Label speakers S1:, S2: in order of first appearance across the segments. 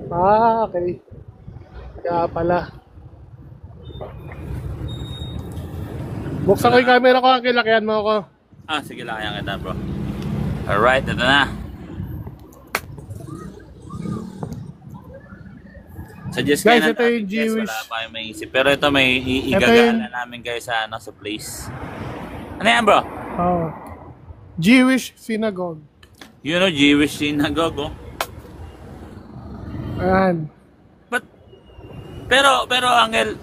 S1: Ah, okay. Kaya pala. Buksan ko yung
S2: Wala.
S1: camera ko, Uncle. Lakihan mo ako.
S2: Ah, sige lang yan kita bro. Alright, ito na. Suggest kayo
S1: Guys,
S2: ng
S1: ito yung
S2: topic guys, wala
S1: Jewish.
S2: pa kayong may isip. Pero ito may
S1: Ito yung
S2: igagala namin guys sa, ano, sa place. Ano yan bro?
S1: oh, Jewish synagogue.
S2: You know, Jewish synagogue oh.
S1: Ayan.
S2: But, pero Angel,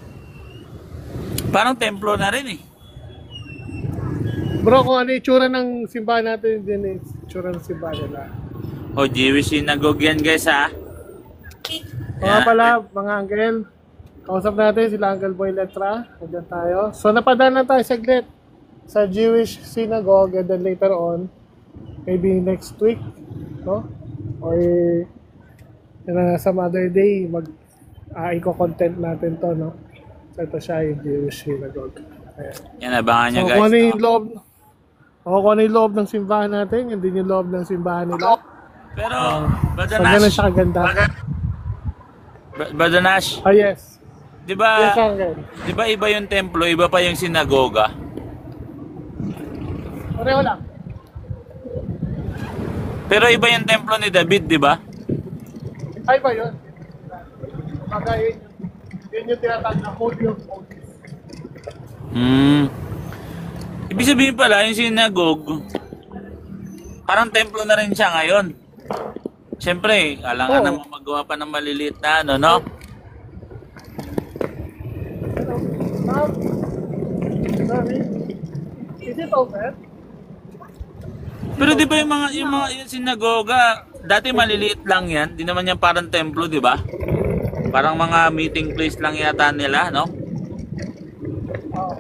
S2: parang templo na rin eh.
S1: Bro, kung ano yung itsura ng simbahan natin, din yung itsura ng simbahan nila.
S2: Oh, Jewish synagogue yan guys ha.
S1: Mga
S2: Yan.
S1: pala, mga Uncle. Kausap natin sila Uncle Boy Letra. Nandiyan tayo. So, napadaan lang tayo saglit sa Jewish synagogue and then later on, maybe next week, no? Or some other day, i-content natin to, no? So, ito siya yung Jewish synagogue. Ayan.
S2: Yan, abangan nyo
S1: So,
S2: guys.
S1: kung ano yung
S2: No?
S1: loob, kung ano yung loob ng simbahan natin, yun din yung loob ng simbahan nila.
S2: Pero,
S1: So, ganun
S2: Badanash,
S1: siya kaganda.
S2: Badanash,
S1: Ah, yes.
S2: di
S1: Yes,
S2: ba,
S1: Uncle.
S2: di ba iba yung templo, iba pa yung sinagoga?
S1: Pareho lang.
S2: Pero iba yung templo ni David, di ba?
S1: Ay ba yun? Bagay, yun yung tinatawag na Holy of Holies.
S2: Hmm. Ibig sabihin pala, yung synagogue, parang templo na rin siya ngayon. Siyempre, alangan
S1: Oo.
S2: naman magawa pa ng maliliit na ano, no?
S1: Sorry. Is it open?
S2: Pero di ba yung sinagoga, dati maliliit lang yan, di naman yan parang templo, di ba? Parang mga meeting place lang yata nila, no?
S1: Oo.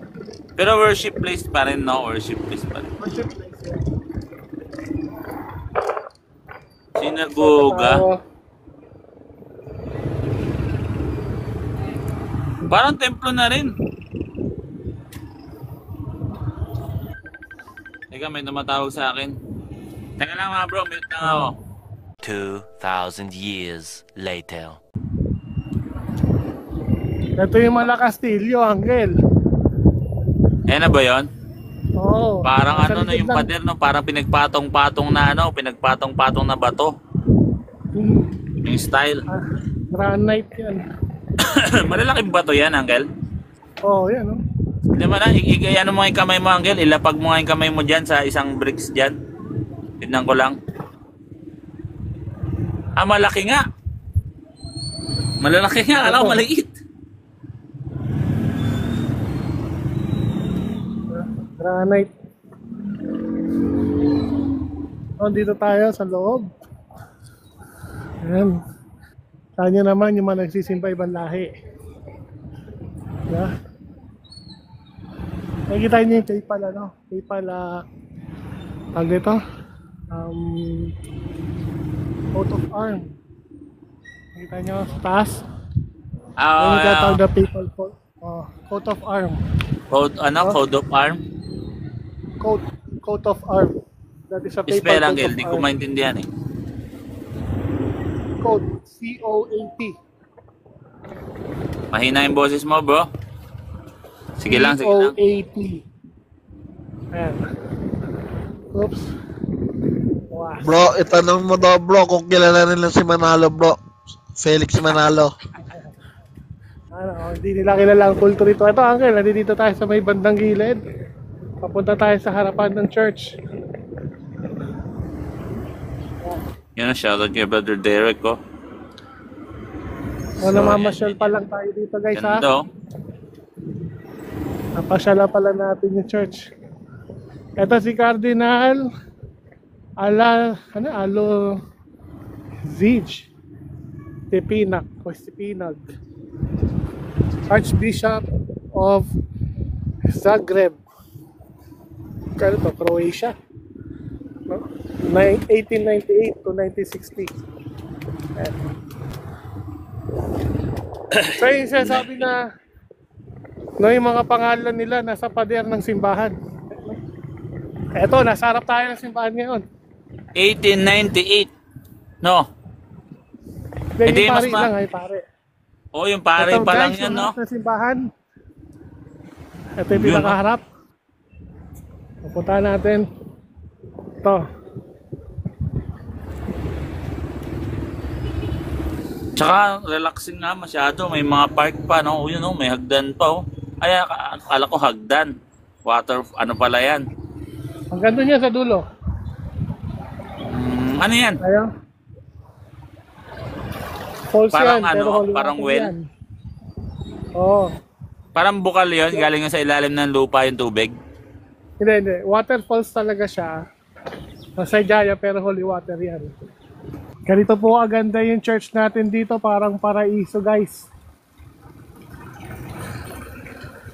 S2: Pero worship place pa rin, no? Worship place pa rin.
S1: Worship place yan.
S2: Sinagoga, parang templo na rin. Teka, may tumatawag sa akin. Teka lang mga bro, mute lang ako.
S3: 2,000 years later.
S1: Ito yung Malacastillo, Uncle.
S2: Ayan na ba yun?
S1: Oo.
S2: Parang
S1: Nasa
S2: ano na
S1: likod
S2: yung
S1: lang.
S2: pader, no? Parang pinagpatong-patong na ano, pinagpatong-patong na bato. Yung style.
S1: Ah, granite yan.
S2: Malalaking bato yan, Uncle.
S1: Oo, yan, no?
S2: Hindi mo na, ano mo yung kamay mo, Uncle. Ilapag mo nga yung kamay mo dyan sa isang bricks dyan. Tignan ko lang. Ah, malaki nga. Malalaki nga, alam ko maliit.
S1: Granite. Oh, dito tayo sa loob. Ayan. Saan nyo naman yung mga nagsisimba ibang lahi. Yeah. Nakikita nyo yung PayPal, ano? PayPal, tawag dito? Coat of arm. Nakikita nyo sa taas? Yung
S2: Ah,
S1: tinatawag na PayPal po. Coat of arm.
S2: code, ano, code of arm.
S1: Coat of arm. That is a PayPal
S2: Spell,
S1: coat
S2: Uncle,
S1: of
S2: di ko
S1: arm.
S2: maintindihan eh.
S1: Code, C-O-A-T.
S2: Mahina yung boses mo, bro. Sige lang, sige lang.
S1: C-O-A-T. Ayan. Oops. Wow.
S4: Bro, itanong mo daw bro kung kilala nila si Manalo bro. Felix Manalo.
S1: Hindi nila kilala ang kulto rito. Ito, Uncle, nandito tayo sa may bandang gilid. Papunta tayo sa harapan ng church.
S2: Yun ang shoutout kay Brother Derek, oh.
S1: Namamasyal pa lang tayo dito, guys, ha?
S2: Ganda, oh.
S1: Napasyala pala natin yung church. Ito si Cardinal Alo Zij Stepinac o Stepinag, Archbishop of Zagreb. Kano to? Croatia, no? 1898 to 1960. Ayan. So yung sinasabi na no, yung mga pangalan nila nasa pader ng simbahan. Eto, nasa harap tayo ng simbahan ngayon.
S2: 1898. No. Hindi,
S1: yung
S2: mas
S1: pare lang ay pare.
S2: Oh, yung pare
S1: Ito,
S2: pa lang
S1: guys,
S2: yan,
S1: yung
S2: no?
S1: harap ng simbahan. Ito yung
S2: Yun, no?
S1: pinakaharap. Pupuntahan natin. Ito.
S2: Tsaka, relaxing nga masyado. May mga park pa, no? Yun, no? May hagdan pa, oh. Ay, akala ko hagdan. Water, ano pala yan?
S1: Ang ganda niya sa dulo.
S2: Ano yan?
S1: Ayaw. Falls
S2: Parang
S1: yan,
S2: ano,
S1: pero holy
S2: parang
S1: water
S2: well?
S1: yan. Oo.
S2: Parang bukal yun, galing sa ilalim ng lupa yung tubig.
S1: Hindi. Waterfalls talaga siya. Sa Jaya, pero holy water yan. Ganito po aganda yung church natin dito, parang paraiso, guys.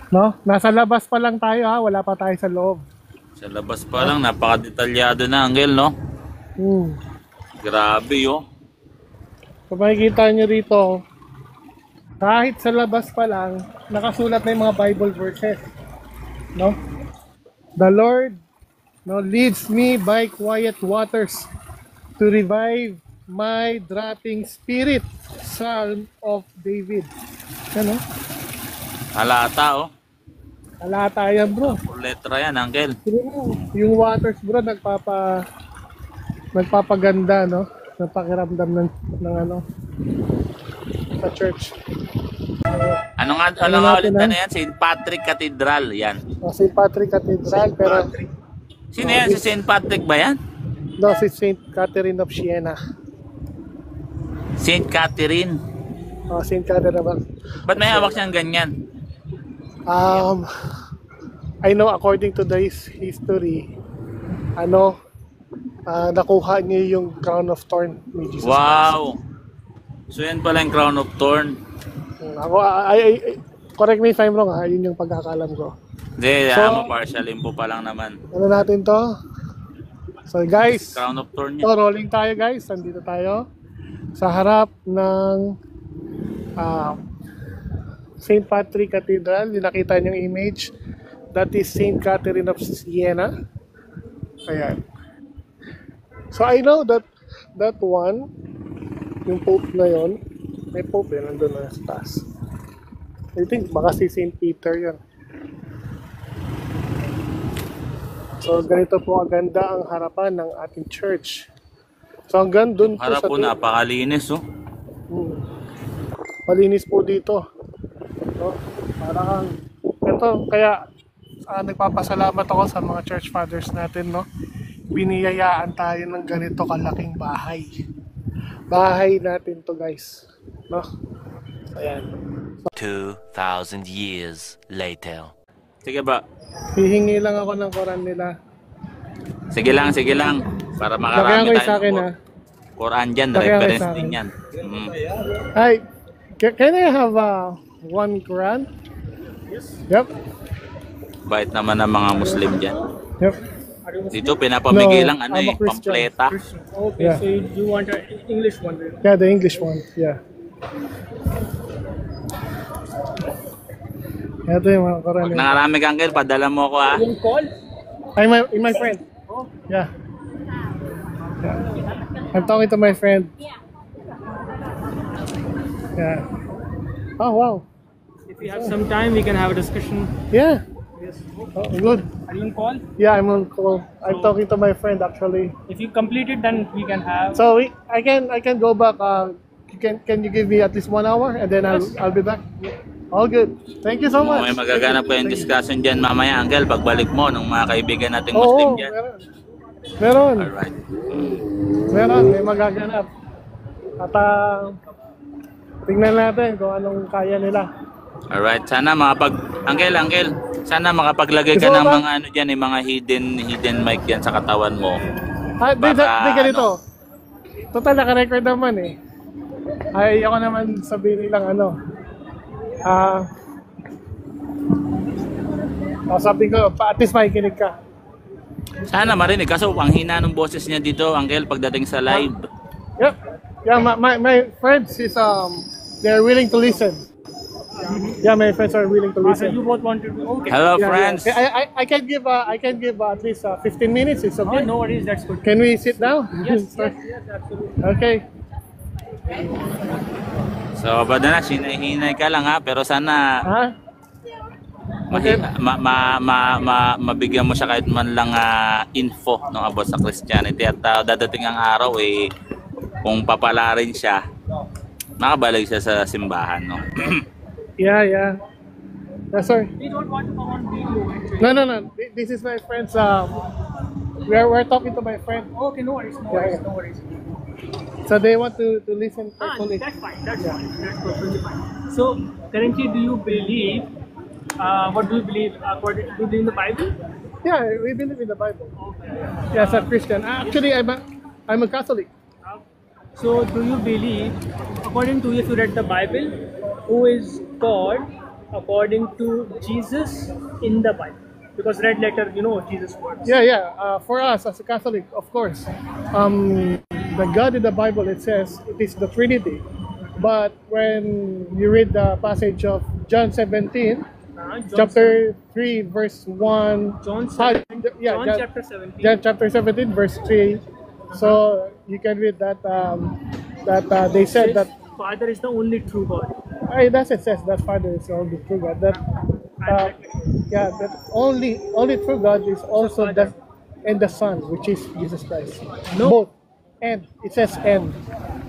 S1: No? Nasa labas pa lang tayo ha, wala pa tayo sa loob.
S2: Sa labas pa lang, napaka-detalyado na, Angel, no? Grabe, oh.
S1: Kung makikita nyo rito, kahit sa labas pa lang, nakasulat na yung mga Bible verses. No? The Lord, no, leads me by quiet waters to revive my dropping spirit. Psalm of David. Ano?
S2: Halata, oh.
S1: Alata yan, bro.
S2: Letra yan, Angel.
S1: Yung waters, bro, nagpapaganda, no? Napakiramdam ng ano, sa church.
S2: Ano nga
S1: natin,
S2: ulit na yan? St. Patrick Cathedral, yan.
S1: St. Patrick Cathedral, pero
S2: Sino yan? Si St. Patrick ba yan?
S1: no, si St. Catherine of Siena.
S2: St. Catherine.
S1: St. Catherine of
S2: Ba't may hawak siyang ganyan?
S1: I know according to the history, nakuha niya yung crown of thorn ni Jesus
S2: Wow! So yan pala yung crown of thorn.
S1: Christ. Ako, correct me if I'm wrong ha, yun yung pagkakalam ko.
S2: Hindi,
S1: So,
S2: partial info pa lang naman.
S1: Ano natin to? So guys,
S2: Crown of thorn
S1: so
S2: niya.
S1: rolling tayo guys, nandito tayo sa harap ng St. Patrick Cathedral. Yung nakita niyong image, that is St. Catherine of Siena. Ayan. So I know that one, yung Pope na yon, may Pope yun, nandun na sa taas. I think baka si St. Peter yun. So ganito po aganda ang harapan ng ating church. So hanggang dun po
S2: Harap
S1: sa
S2: po, napakalinis, oh.
S1: malinis po dito. No? Parang ito, kaya nagpapasalamat ako sa mga church fathers natin, no? Biniyayaan tayo ng ganito kalaking bahay. Bahay natin to, guys. No? Ayan.
S3: 2,000 years later.
S2: Sige ba?
S1: Hihingi lang ako ng Quran nila.
S2: Sige lang. Para
S1: Lagyan
S2: makarami
S1: ko yung
S2: tayo
S1: sa akin,
S2: ng
S1: ha?
S2: Quran dyan,
S1: Lagyan ko yung
S2: reference
S1: sa akin.
S2: din yan.
S1: Hi, can I have one Quran? Yep.
S2: Bait naman ng mga Muslim dyan.
S1: Yep.
S2: Dito pinapamigay
S1: No,
S2: lang ano
S1: I'm a
S2: eh,
S1: Christian.
S2: pampleta.
S5: Okay,
S1: Yeah.
S5: so you want an English one? Right?
S1: Yeah, the English one. Yeah. Ito yung mga Quran.
S2: Pag nangarami kang Angel, padala mo ako ha.
S5: You want call?
S1: I'm my friend. Yeah. I'm talking to my friend. Yeah. Oh, wow.
S5: If you have some time, we can have a discussion.
S1: Yeah. Oh, good.
S5: Are you on call?
S1: Yeah, I'm on call. I'm talking to my friend actually.
S5: If you complete it, then we can have.
S1: So I can go back. Can you give me at least 1 hour and then I'll be back? All good. Thank you so much.
S2: May magaganap pa yung discussion dyan mamaya, Angel, pagbalik mo ng mga kaibigan nating
S1: Oo,
S2: Muslim dyan.
S1: meron.
S2: Alright.
S1: Meron, may magaganap. At tingnan natin kung anong kaya nila.
S2: Alright, sana Angel, sana makapaglagay ka
S1: Gusto
S2: ng
S1: mo ba?
S2: mga ano dyan, yung mga hidden mic dyan sa katawan mo.
S1: Di
S2: Baka,
S1: ganito. Total, naka-record naman eh. Ay, ako naman sabihin nilang sabi ko, at least makikinig ka.
S2: Sana marinig, kaso ang hina ng boses niya dito, Angel, pagdating sa live.
S1: Yep. Yeah, my friends is they're willing to listen. Yeah, my friends are willing to
S5: So
S1: listen.
S5: you both want to do? Okay.
S2: Hello,
S1: Yeah,
S2: friends.
S1: yeah. I can give at least 15 minutes. It's
S5: Oh,
S1: okay.
S5: no worries. That's good.
S1: Can we sit down?
S5: Yes, absolutely.
S1: Okay.
S2: So, Badanas, hinay ka lang ha, pero sana
S1: Ha?
S2: mabigyan mo siya kahit man lang info no, about sa Christianity at dadating ang araw kung papalarin siya, makabalik siya sa simbahan, no?
S1: Yeah, yeah. Sorry.
S5: We don't want to come on video.
S1: No. This is my friend's. We're talking to my friend.
S5: Okay, no worries, no
S1: Yeah,
S5: worries,
S1: yeah.
S5: no worries.
S1: So they want to listen carefully.
S5: That's fine. That's fine. That's perfectly fine. So currently, do you believe? What do you believe? Do you believe in the Bible?
S1: Yeah, we believe in the Bible. Yeah, as a Christian. Actually, I'm a Catholic.
S5: So do you believe, according to you, if you read the Bible, who is God according to Jesus in the Bible? Because red letter, Jesus words.
S1: Yeah. For us as a Catholic, of course, the God in the Bible, it says it is the Trinity. But when you read the passage of John 17, chapter 3, verse 1,
S5: John
S1: John
S5: chapter 17.
S1: John chapter 17, verse 3. So you can read that they said that
S5: Father is the only true God.
S1: it doesn't says that Father is the only true God. That that only true God is also
S5: Father.
S1: and the Son, which is Jesus Christ.
S5: No.
S1: Both. And it says and.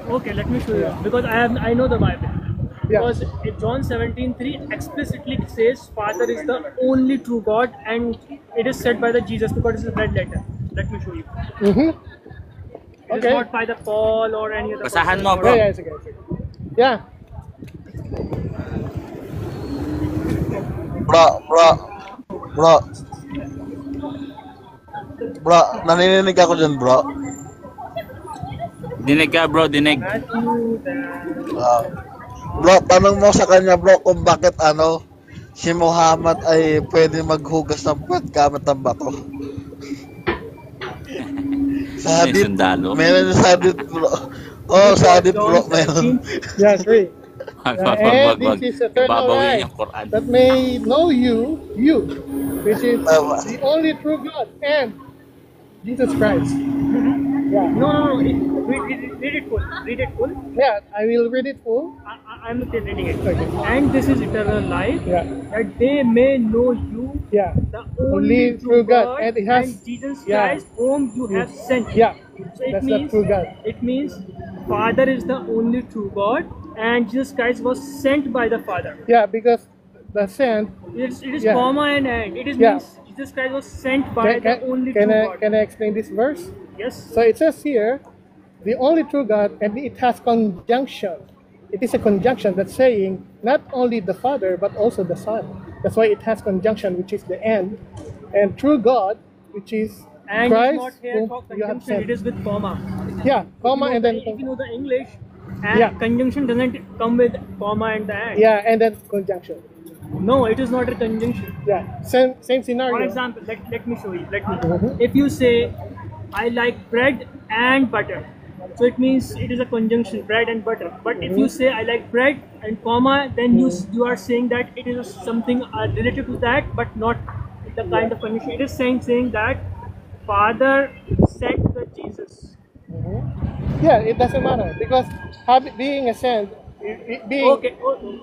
S5: Okay, let me show you. Because I know the Bible.
S1: Yeah.
S5: Because in John 17:3 explicitly says Father is the only true God, and it is said by the Jesus because it's a red letter. Let me show you.
S1: Mm-hmm.
S5: It is
S1: Okay.
S5: not by the Paul or any other.
S2: Basahan
S5: person.
S2: mo, bro.
S1: Yeah, sige. Yeah.
S4: Bro, nanininig ako dyan, bro.
S2: Dinig ka, bro, dinig.
S5: Matthew,
S4: Bro, tanong mo sa kanya, bro, kung bakit si Muhammad ay pwede maghugas ng puwet gamit ng bato. Sa
S2: May
S4: hadith,
S2: sundalo.
S4: meron sa hadith, bro. Oh, sa hadith, bro, meron.
S1: Yeah, agree.
S2: Wag,
S1: And this is eternal
S2: babawin
S1: life,
S2: yung Quran.
S1: that may know you, which is
S4: Tama.
S1: the only true God, and Jesus Christ. Yeah.
S5: no. Read it full. Read it full.
S1: Yeah, I will read it full.
S5: I'm still reading it.
S1: Okay.
S5: And this is eternal life,
S1: Yeah.
S5: that they may know you,
S1: Yeah.
S5: the
S1: Only
S5: only
S1: true
S5: true
S1: God.
S5: God,
S1: And it has-
S5: and Jesus
S1: yeah.
S5: Christ, whom you have sent.
S1: Yeah.
S5: So it
S1: That's the
S5: means
S1: true God.
S5: it means Father is the only true God, and Jesus Christ was sent by the Father.
S1: Yeah, because the sent.
S5: It is
S1: Yeah.
S5: comma and end. It is
S1: Yeah.
S5: means Jesus Christ was sent by the only true God.
S1: Can I explain this verse?
S5: Yes.
S1: So it says here, the only true God, and it has conjunction. It is a conjunction that's saying not only the Father but also the Son. That's why it has conjunction, which is the end, and true God, which is
S5: And
S1: Christ,
S5: it's not here
S1: whom
S5: for
S1: you have
S5: conjunction. It
S1: sent.
S5: is with comma.
S1: Yeah, comma and then
S5: If you know the English, and
S1: Yeah.
S5: conjunction doesn't come with comma and the and.
S1: yeah, and then conjunction.
S5: No, it is not a conjunction.
S1: Yeah, same scenario.
S5: For example, let me show you.
S1: Mhm.
S5: If you say, I like bread and butter, so it means it is a conjunction, bread and butter. But if you say, I like bread and comma, then you are saying that it is something related to that, but not the kind of conjunction. It is saying that Father sent the Jesus.
S1: Yeah, it doesn't matter because being a sent, being
S5: Okay,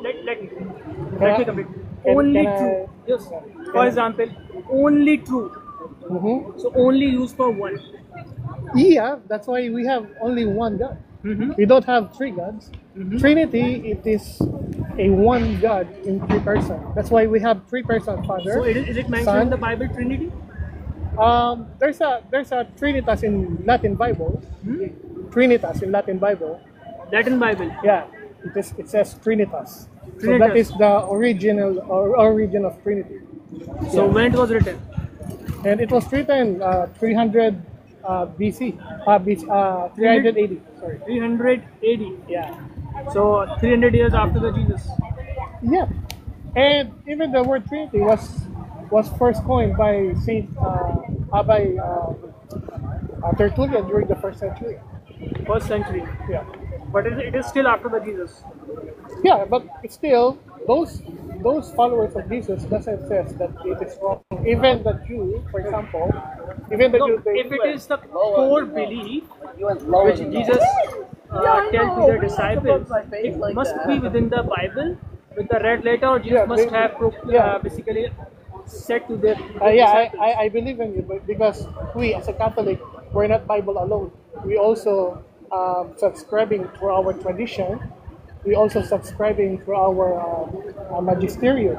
S5: let me complete.
S1: Can-
S5: Only
S1: can I-
S5: true. Yes. For example, only true.
S1: Mhm.
S5: So only used for one.
S1: Yeah, that's why we have only one God. We don't have three gods. Trinity, it is a one God in three person. That's why we have three person Father.
S5: So is it mentioned
S1: Son.
S5: in the Bible Trinity?
S1: There's a Trinitas in Latin Bible. Trinitas in Latin Bible.
S5: Latin Bible.
S1: Yeah, it says Trinitas. So
S5: Trinitas.
S1: that is the original or origin of Trinity.
S5: So when it was written?
S1: And it was written 300 BC. 380. Sorry.
S5: 300 AD.
S1: Yeah.
S5: So 300 years after the Jesus.
S1: Yeah. And even the word Trinity was first coined by Saint Tertullian during the first century.
S5: First century.
S1: Yeah.
S5: But it is still after the Jesus.
S1: Yeah, but it's still those followers of Jesus doesn't says that it is wrong. Even the Jew, for example, even the
S5: No,
S1: Jew,
S5: if it is the core belief which Jesus tell to their disciples, it must be within the Bible with the red letter, or Jesus
S1: Yeah,
S5: must
S1: they-
S5: have
S1: yeah.
S5: basically said to their
S1: Yeah,
S5: disciples.
S1: I believe in you, but because we as a Catholic, we're not Bible alone. We also subscribing to our tradition. We also subscribing to our magisterium.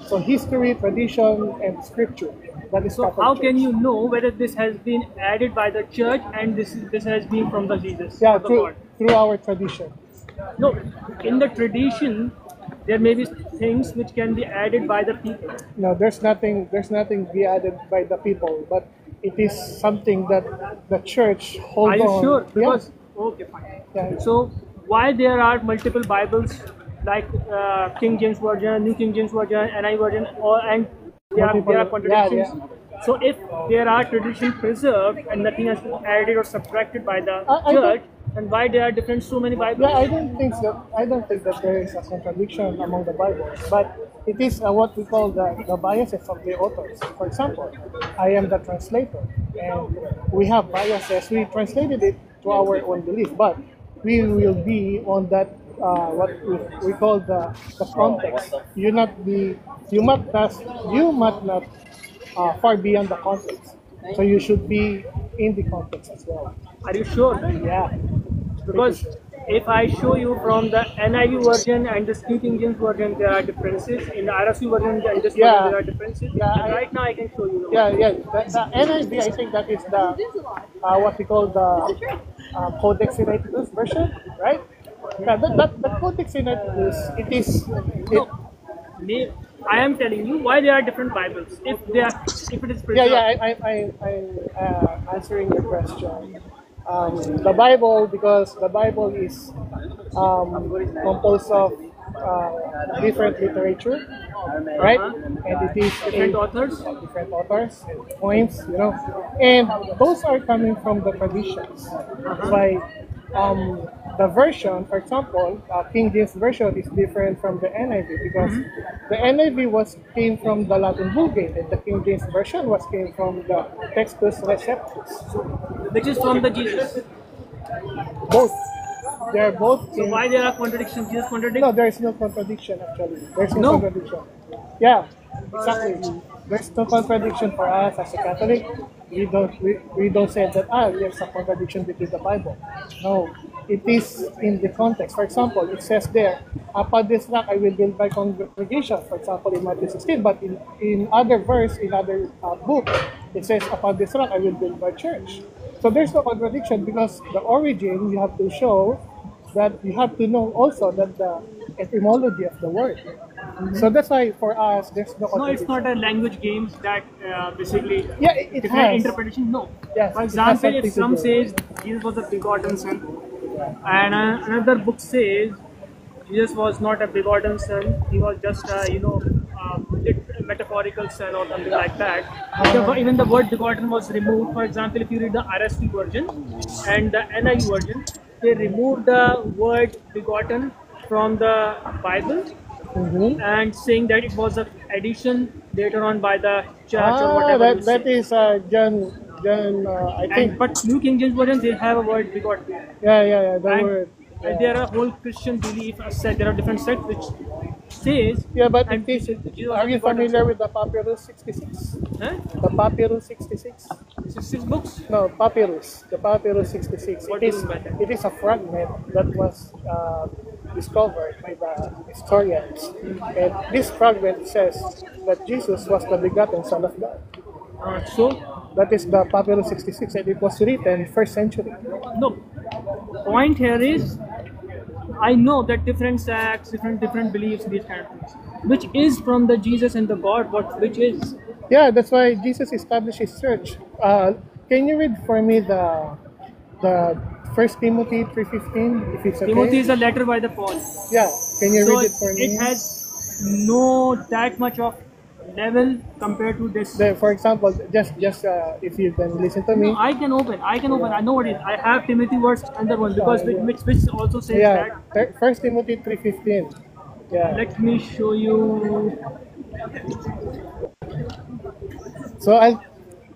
S1: So history, tradition, and scripture. That is
S5: So
S1: Catholic
S5: how can
S1: Church.
S5: you know whether this has been added by the church and this has been from the Jesus
S1: Yeah,
S5: or the
S1: through
S5: God?
S1: through our tradition.
S5: No, in the tradition, there may be things which can be added by the people.
S1: No, there's nothing be added by the people, but it is something that the church hold
S5: Are you
S1: on.
S5: sure?
S1: Yeah.
S5: Because okay, fine.
S1: Yeah.
S5: So why there are multiple Bibles like King James Version, New King James Version, NI version, and there are contradictions.
S1: Yeah.
S5: So if there are traditions preserved and nothing has been added or subtracted by the
S1: I
S5: church, then why there are different so many Bibles?
S1: Yeah, I don't think that there is a contradiction among the Bibles, but it is what we call the biases of the authors. For example, I am the translator, and we have biases. We translated it to our own belief, but we will be on that what we call the context. You must not far beyond the context. So you should be in the context as well.
S5: Are you sure?
S1: Yeah.
S5: Because if I show you from the NIV version and the New King James version, there are differences. In the RSV version and this
S1: Yeah.
S5: version, there are differences.
S1: Yeah,
S5: And right now, I can show you.
S1: Yeah. The NIV, I think that is the what we call the Codex Sinaiticus version, right? Yeah, that Codex Sinaiticus, it,
S5: I am telling you why there are different Bibles. If it is preserved.
S1: I'm answering your question. The Bible, because the Bible is composed of different literature, right? And it is
S5: Different authors.
S1: different authors and points, and those are coming from the traditions. That's why the version, for example, King James version is different from the NIV because the NIV came from the Latin Vulgate and the King James version came from the Textus Receptus.
S5: Which is from the Jesus.
S1: Both. They're both.
S5: So why there are contradictions? Jesus
S1: No,
S5: contradict?
S1: there is no contradiction actually. There's no,
S5: No?
S1: contradiction. Yeah, exactly. There's no contradiction for us as a Catholic. We don't say that there's a contradiction between the Bible. No, it is in the context. For example, it says there, upon this rock I will build my congregation. For example, in Matthew 16, but in other verse, in other book, it says, upon this rock I will build my church. So there's no contradiction because the origin you have to show that you have to know also that the etymology of the word. So that's why for us there's no
S5: No,
S1: contradiction.
S5: it's not a language game that basically
S1: Yeah, it
S5: different
S1: has.
S5: interpretation. No.
S1: Yes,
S5: For
S1: it has
S5: example,
S1: something
S5: if
S1: to
S5: some
S1: do.
S5: says Jesus was a begotten son, and another book says Jesus was not a begotten son, he was just a metaphorical son or something like that. Even the word begotten was removed. For example, if you read the RSV version and the NIV version, they removed the word begotten from the Bible and saying that it was an addition later on by the church or whatever. you say.
S1: that is John. I think.
S5: But New King James version they have a word begotten.
S1: Yeah. The
S5: And,
S1: word.
S5: and there are whole Christian belief as said there are different sects which says
S1: Yeah, but
S5: and
S1: it is.
S5: Jesus was
S1: Are you
S5: begotten
S1: familiar
S5: son.
S1: with the Papyrus 66?
S5: Huh?
S1: The Papyrus 66?
S5: 66 books?
S1: No, Papyrus. The Papyrus 66.
S5: What do you mean by that?
S1: It is a fragment that was discovered by the historians. And this fragment says that Jesus was the begotten Son of God.
S5: So
S1: That is the Papyrus 66, and it was written first century.
S5: no. Point here is I know that different sects, different beliefs, these kind of things. Which is from the Jesus and the God, which is?
S1: Yeah, that's why Jesus established his church. Can you read for me the First Timothy 3:15, if it's okay?
S5: Timothy is a letter by the Paul.
S1: Yeah, can you
S5: So
S1: read it for me?
S5: it has no that much of level compared to this.
S1: For example, just if you can listen to me.
S5: No, I can open. I know what it is. I have Timothy verse under one because which also says
S1: Yeah,
S5: that.
S1: First Timothy 3:15. Yeah.
S5: Let me show you.
S1: So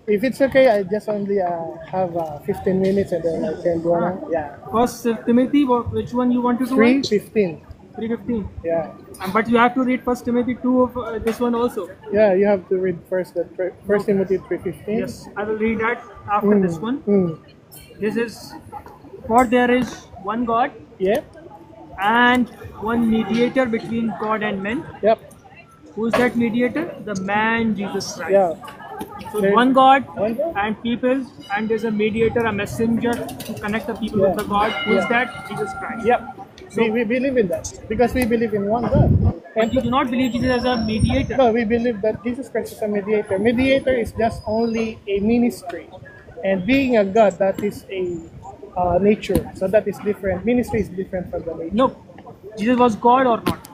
S1: if it's okay, I just only have 15 minutes and then I can go on. Yeah.
S5: First Timothy, which one you want to do?
S1: 3:15.
S5: 3:15.
S1: Yeah.
S5: But you have to read First Timothy 2 of this one also.
S1: Yeah, you have to read first First Timothy 3:15.
S5: Yes, I will read that after this one.
S1: Mm.
S5: This is, for there is one God
S1: Yeah.
S5: and one mediator between God and men.
S1: Yep.
S5: Who is that mediator? The man Jesus Christ.
S1: Yeah.
S5: So
S1: There's
S5: one God
S1: one God.
S5: and people, and there's a mediator, a messenger to connect the people with
S1: Yeah.
S5: the God. Who is
S1: Yeah.
S5: that? Jesus Christ.
S1: Yep. We believe in that because we believe in one God.
S5: But you do not believe Jesus as a mediator.
S1: No, we believe that Jesus Christ is a mediator. Mediator is just only a ministry, and being a God, that is a nature. So that is different. Ministry is different from the nature.
S5: No. Jesus was God or not?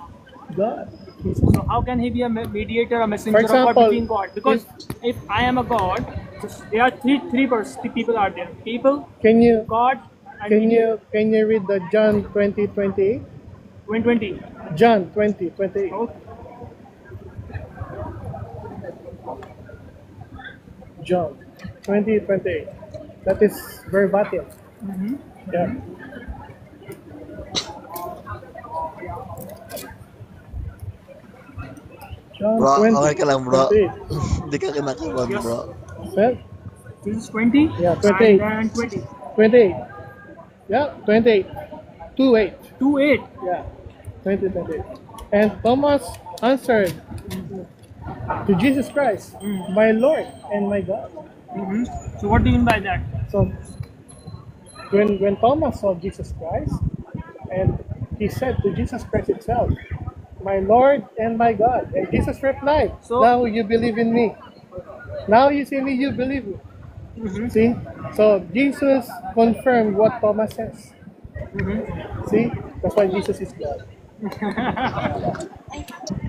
S1: God.
S5: So how can he be a mediator, a messenger
S1: For
S5: of God
S1: example,
S5: between God? Because if I am a God, there are three people are there. People,
S1: Can you
S5: God, and
S1: can you read the John 20:28?
S5: 120.
S1: John 20:28.
S5: Okay.
S1: John 20:28. That is verbatim. Yeah. John
S4: Bro,
S1: 20.
S4: okay ka lang, bro.
S1: 28.
S4: Hindi ka kinakabahan,
S5: Yes.
S4: bro.
S1: Sir?
S5: This is 20.
S1: Yeah, 28.
S5: And then 20.
S1: 28. Yeah, 28. 28.
S5: 2:8.
S1: Yeah, 20:28. And Thomas answered to Jesus Christ, my Lord and my God.
S5: So what do you mean by that?
S1: So when Thomas saw Jesus Christ, and he said to Jesus Christ itself, my Lord and my God. And Jesus replied,
S5: So-
S1: now you believe in me. Now you see me, you believe me. See? So Jesus confirmed what Thomas says. See? That's why Jesus is God.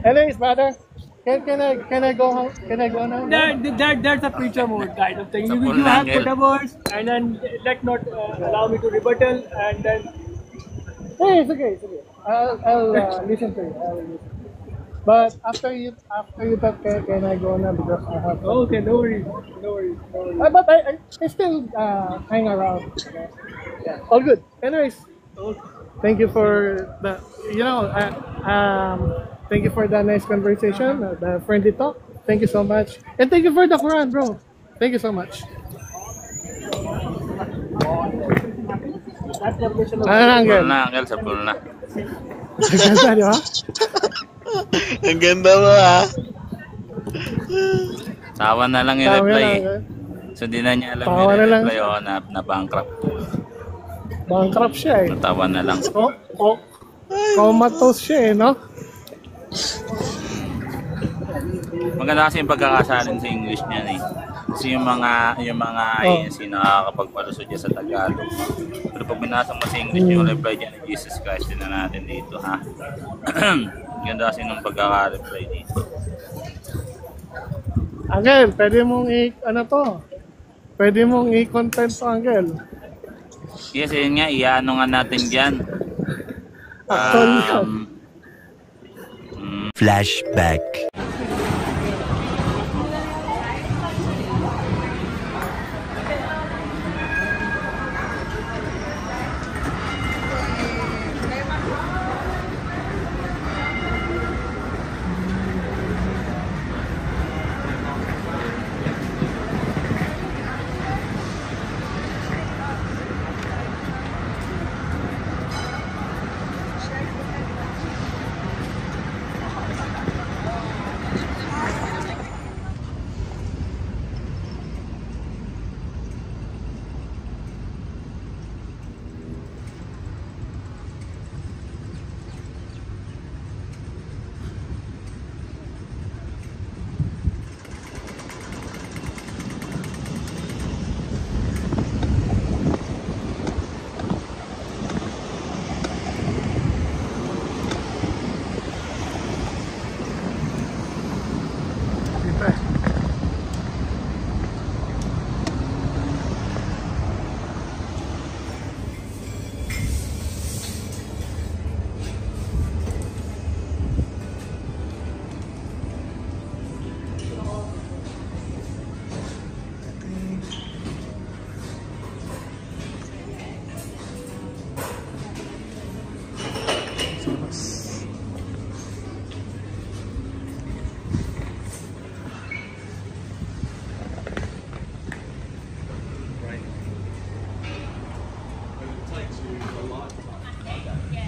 S1: Anyways, brother, can I go home? Can I go now?
S5: That's a preacher mode kind of thing. You
S2: full
S5: have
S2: angle.
S5: whatever, and then let not allow me to rebuttal, and then
S1: Hey, it's okay. It's okay. I'll listen to you. I will listen. But after you talk, can I go now because I have.
S5: okay, no worries.
S1: But I still hang around. Okay? Yeah, all good. Anyways, thank you for the thank you for the nice conversation, the friendly talk. Thank you so much, and thank you for the Quran, bro. Thank you so much. Ano na,
S2: Full
S1: Angel?
S2: na, Uncle. Sa full na.
S1: Ganda, di ba?
S4: Ang ganda mo, ha?
S2: Tawa na lang yung
S1: Tawa
S2: reply
S1: na
S2: eh.
S1: lang,
S2: So di na niya alam
S1: Tawa
S2: yung
S1: na lang.
S2: reply na bankrupt.
S1: Bankrupt siya eh.
S2: Natawa na lang.
S1: Comatose siya eh, no?
S2: Maganda kasi yung pagkakasalin sa English niyan eh. Kasi yung mga agency nakakapagpalusod niya sa Tagalog. Pero pag binasa mo sa English yung reply niya ni Jesus Christ, din na natin dito ha. Ganda kasi nung pagkaka-reply dito.
S1: Angel, pwede mong pwede mong i-content to, Angel.
S2: Yes, yun nga, i-ano nga natin dyan.
S1: Actually,
S3: Flashback.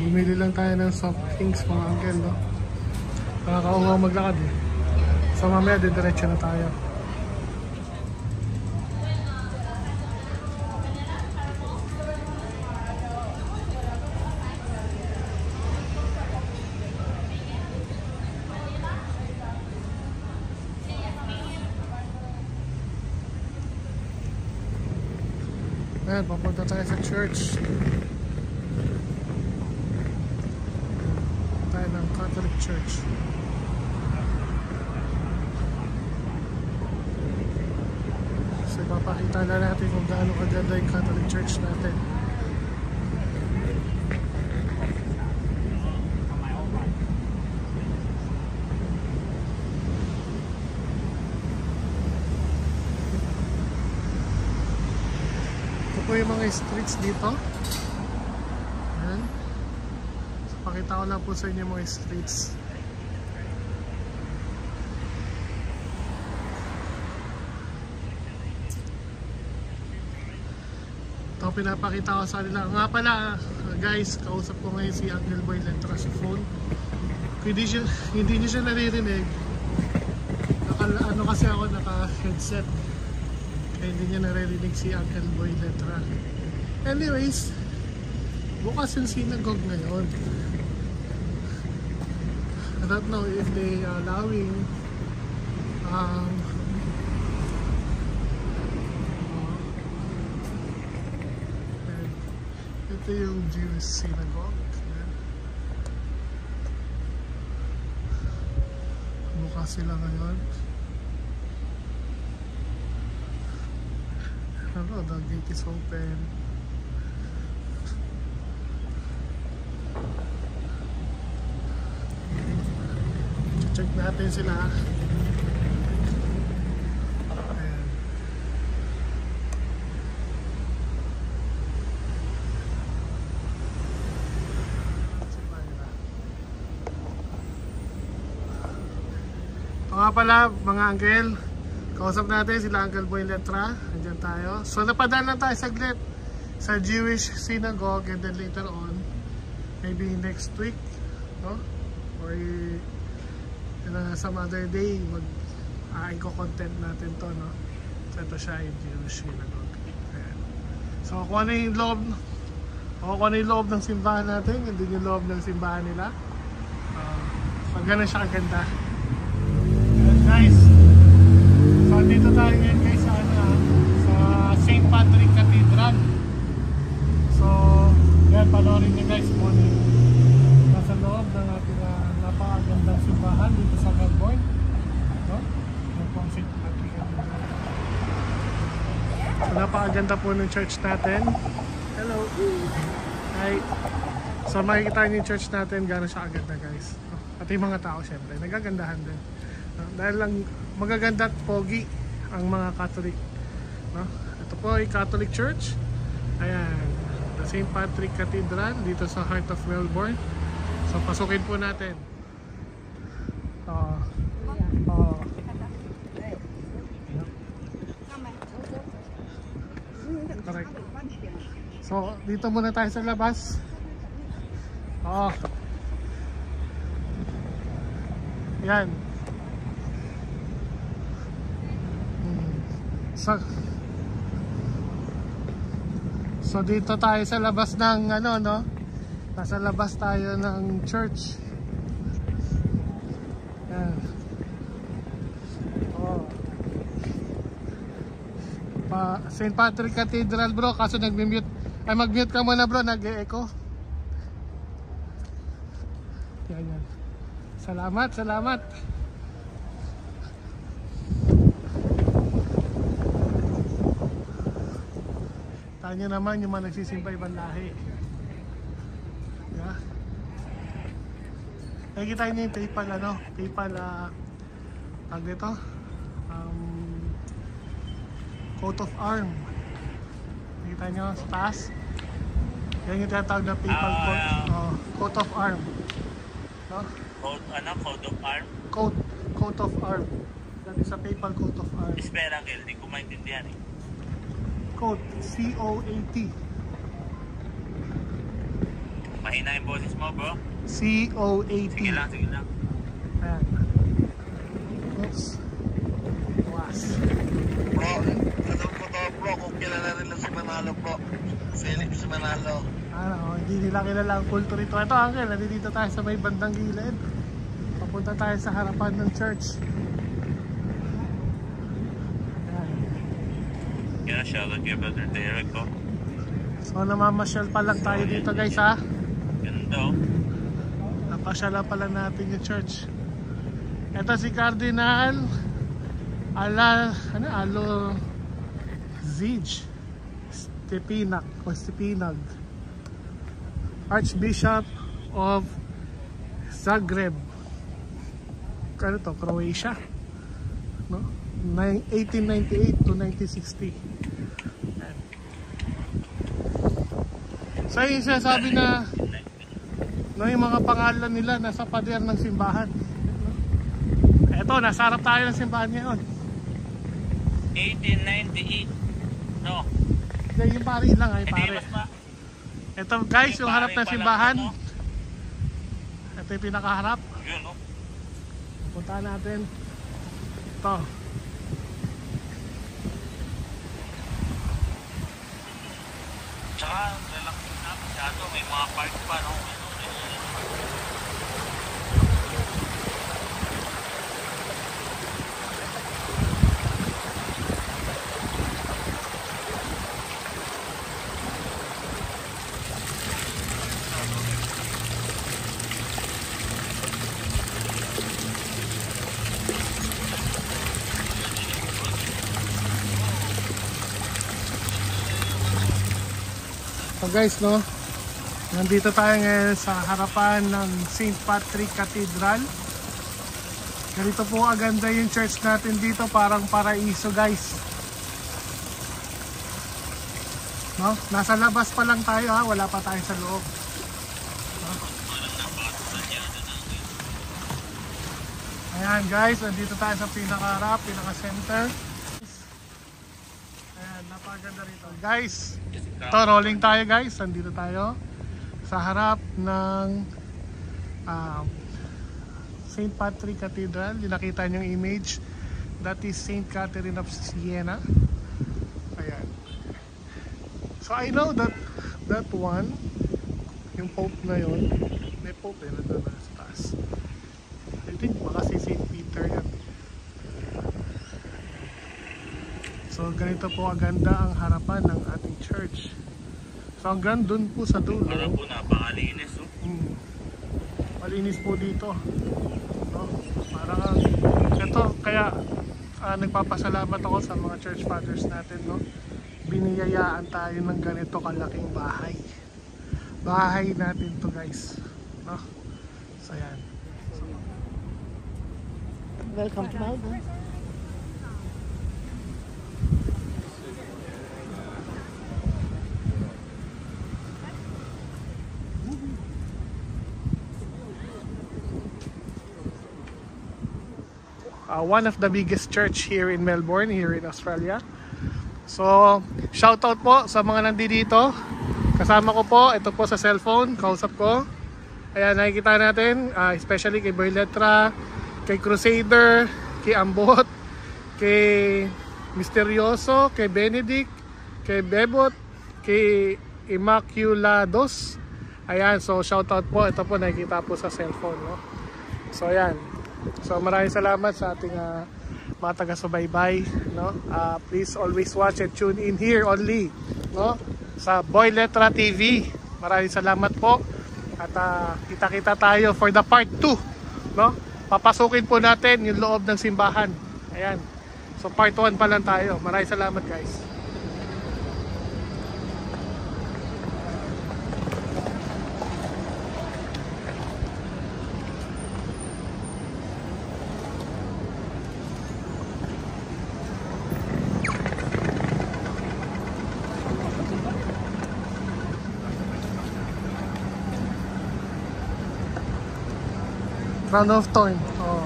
S1: Bumili lang tayo ng soft drinks mga uncle, no? Nakakauhaw maglakad eh. So mamaya diretso na tayo. Ayan, papunta tayo sa church. Tayo ng Catholic Church. So ipapakita na natin kung gaano kaganda yung Catholic Church natin. Ito po yung mga streets dito. Ayan. So, pakita ko lang po sa inyo mga streets. Ito pinapakita ko sa kanila. Nga pala guys, kausap ko ngayon si Uncle Boy Letra sa phone. Kung hindi niyo siya naririnig, ano kasi ako naka-headset. Hindi niya naririnig si Uncle Boy Letra. Anyways, bukas yung synagogue ngayon. I don't know if they are allowing ito yung Jewish synagogue. Bukas sila ngayon. Hello, the gate is open. Check natin sila. Ayan. Ito nga pala mga uncle, kausap natin sila Uncle Boy Letra. Andiyan tayo. So napadaan lang tayo saglit sa Jewish synagogue and then later on, maybe next week, no? Or some other day, i-content natin to, no? So ito siya yung Jewish synagogue. Ayan. So kung ano yung loob, ng simbahan natin, hindi yung loob ng simbahan nila. So ganun siya kaganda. Ayan guys. So dito tayo ngayon guys sa St. Patrick Cathedral. So yan, panoorin nyo guys kung nasa loob ng ating napakagandang simbahan dito sa Melbourne, no? Yan po ang St. Patrick Cathedral. So napakaganda po ng church natin. Hello. Hi. So makikita nyo yung church natin gano'n siya kaganda guys. At yung mga tao syempre nagagandahan din. Dahil lang magaganda at pogi ang mga Catholic, no? Ito po ay Catholic Church. Ayan, the St. Patrick Cathedral dito sa heart of Melbourne. So pasukin po natin. Correct. So dito muna tayo sa labas. Yan. So dito tayo sa labas ng no? Nasa labas tayo ng church. Yan. St. Patrick Cathedral bro, kaso nag-mute. Ay mag-mute ka muna bro, nag-e-echo. Yan. Salamat. Tanya naman yung mga nagsisimba ibang lahi. Yeah. Nakikita niyo yung PayPal tag dito. Coat of arm. Nakikita niyo sa taas. Yan yung tinatawag na PayPal coat of arm. No?
S2: Coat of arm?
S1: Coat of arm. That is a PayPal coat of arm.
S2: Espera, Angel, hindi ko maintindihan eh.
S1: Coat, C-O-A-T.
S2: Mahina yung boses mo, bro.
S1: C-O-A-T.
S2: Sige lang, sige lang.
S1: Ayan. Oops. Was.
S4: Bro, ano po to bro, kung kilala nila si Manalo bro. Felix Manalo.
S1: Ano, hindi nila kilala ang kulto rito. Ito, Uncle, nandito tayo sa may bandang gilid. Papunta tayo sa harapan ng church. Ayan.
S2: Kaya shoutout kay Brother Derek, oh.
S1: So, namamasyal pa lang tayo dito, guys, ha?
S2: Ganda, oh.
S1: Napasyala pa lang natin yung church. Ito si Cardinal Alo Zij Stepinag, Archbishop of Zagreb. Ano to? Croatia, no? 1898 to 1960. Ayan. So yung sinasabi na no, yung mga pangalan nila nasa pader ng simbahan. Eto, nasa harap tayo ng simbahan ngayon.
S2: 1898. No.
S1: Hindi, yung pare lang ay
S2: Hindi,
S1: pare.
S2: mas ma...
S1: Ito guys, yung harap ng
S2: pare pa lang,
S1: simbahan.
S2: ano?
S1: Ito yung pinakaharap.
S2: Yun, oh.
S1: Puntahan natin. Ito.
S2: Tsaka, relax na masyado. May mga park pa, no?
S1: So guys, no, nandito tayo ngayon sa harapan ng St. Patrick Cathedral. Ganito po aganda yung church natin dito, parang paraiso guys. No? Nasa labas pa lang tayo ha, wala pa tayo sa loob. No? Ayan guys, nandito tayo sa pinaka-harap, pinaka-center. Ayan, napaganda rito. Guys, ito, rolling tayo guys. Nandito tayo sa harap ng St. Patrick Cathedral. Yung nakita nyo yung image, that is St. Catherine of Siena. Ayan. So I know that one, yung Pope na yun, may Pope nandun na sa taas. I think baka si St. Peter yan. So ganito po aganda ang harapan ng ating church. So hanggang dun po sa dulo.
S2: Parang po napakalinis, oh.
S1: Malinis po dito. No? Parang ito, kaya nagpapasalamat ako sa mga church fathers natin, no? Biniyayaan tayo ng ganito kalaking bahay. Bahay natin to guys. No? So yan. Welcome to Melbourne. One of the biggest church here in Melbourne, here in Australia. So, shout out po sa mga nandito. Kasama ko po, ito po sa cellphone, kausap ko. Ayan, nakikita natin, especially kay Boy Letra, kay Crusader, kay Ambot, kay Misterioso, kay Benedict, kay Bebot, kay Immaculados. Ayan, so shout out po, ito po nakikita po sa cellphone, no? So ayan. So maraming salamat sa ating mga taga-subaybay, no? Please always watch and tune in here only, no? Sa Boy Letra TV. Maraming salamat po. At kita-kita tayo for the part 2, no? Papasukin po natin yung loob ng simbahan. Ayan. So part 1 pa lang tayo. Maraming salamat guys. Round of Thorn. Oh.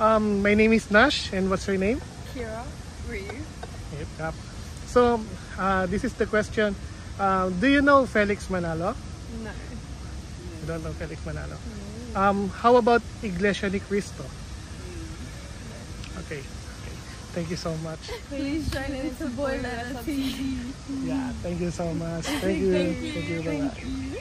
S1: My name is Nash, and what's your name?
S6: Kira, Ryu.
S1: Yep. So, this is the question. Do you know Felix Manalo?
S6: No.
S1: You don't know Felix Manalo? How about Iglesia ni Cristo? Okay. Thank you so much.
S6: Please join into Boiler TV.
S1: Yeah, thank you so much. Thank you. Thank you. Bye-bye.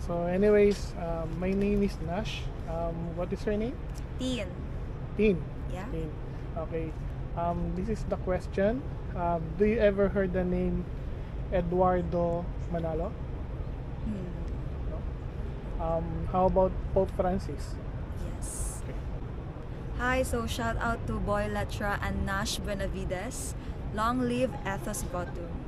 S1: So anyways, my name is Nash. What is your name?
S7: Teen.
S1: Teen.
S7: Yeah.
S1: Teen. Okay. This is the question. Do you ever heard the name Eduardo Manalo? No. How about Pope Francis?
S7: Yes.
S1: Okay.
S7: Hi, so shout out to Boy Letra and Nash Benavides. Long live Ethos Bottom.